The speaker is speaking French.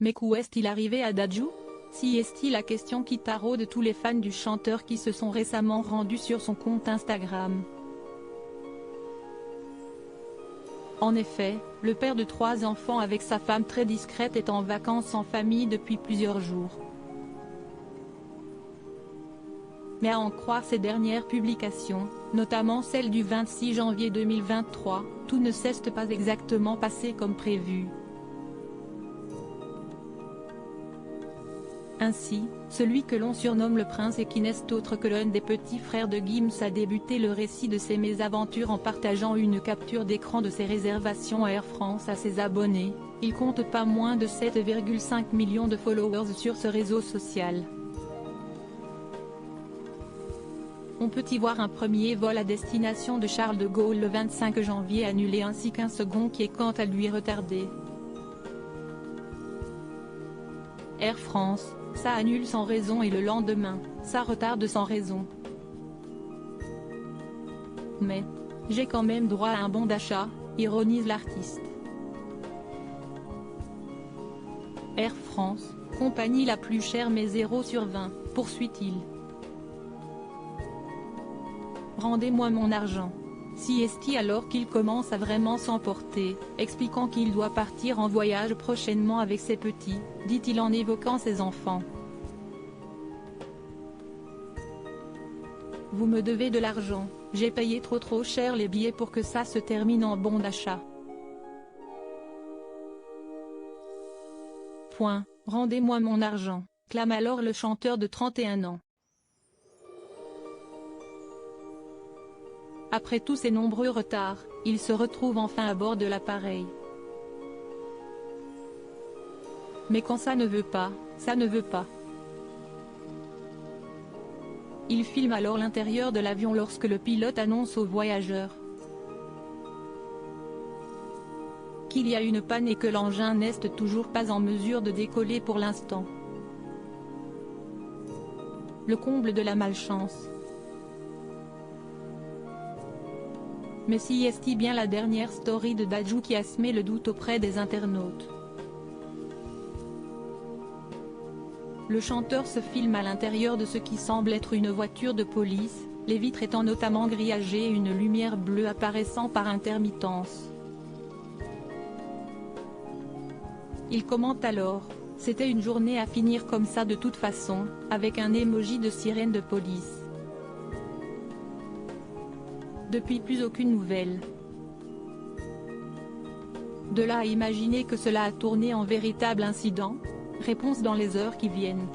Mais qu'où est-il arrivé à Dadju? Si est-il la question qui taraude tous les fans du chanteur qui se sont récemment rendus sur son compte Instagram. En effet, le père de 3 enfants avec sa femme très discrète est en vacances en famille depuis plusieurs jours. Mais à en croire ses dernières publications, notamment celle du 26 janvier 2023, tout ne s'est pas exactement passé comme prévu. Ainsi, celui que l'on surnomme le prince et qui n'est autre que l'un des petits frères de Gims a débuté le récit de ses mésaventures en partageant une capture d'écran de ses réservations à Air France à ses abonnés. Il compte pas moins de 7,5 millions de followers sur ce réseau social. On peut y voir un premier vol à destination de Charles de Gaulle le 25 janvier annulé ainsi qu'un second qui est quant à lui retardé. Air France, ça annule sans raison et le lendemain, ça retarde sans raison. Mais j'ai quand même droit à un bon d'achat, ironise l'artiste. Air France, compagnie la plus chère mais 0 sur 20, poursuit-il. Rendez-moi mon argent. Si est-il alors qu'il commence à vraiment s'emporter, expliquant qu'il doit partir en voyage prochainement avec ses petits, dit-il en évoquant ses enfants. Vous me devez de l'argent, j'ai payé trop cher les billets pour que ça se termine en bon d'achat. Point, rendez-moi mon argent, clame alors le chanteur de 31 ans. Après tous ces nombreux retards, il se retrouve enfin à bord de l'appareil. Mais quand ça ne veut pas, ça ne veut pas. Il filme alors l'intérieur de l'avion lorsque le pilote annonce aux voyageurs qu'il y a une panne et que l'engin n'est toujours pas en mesure de décoller pour l'instant. Le comble de la malchance. Mais si est-il bien la dernière story de Dadju qui a semé le doute auprès des internautes? Le chanteur se filme à l'intérieur de ce qui semble être une voiture de police, les vitres étant notamment grillagées et une lumière bleue apparaissant par intermittence. Il commente alors: « C'était une journée à finir comme ça de toute façon », avec un emoji de sirène de police. Depuis plus aucune nouvelle. De là à imaginer que cela a tourné en véritable incident? Réponse dans les heures qui viennent.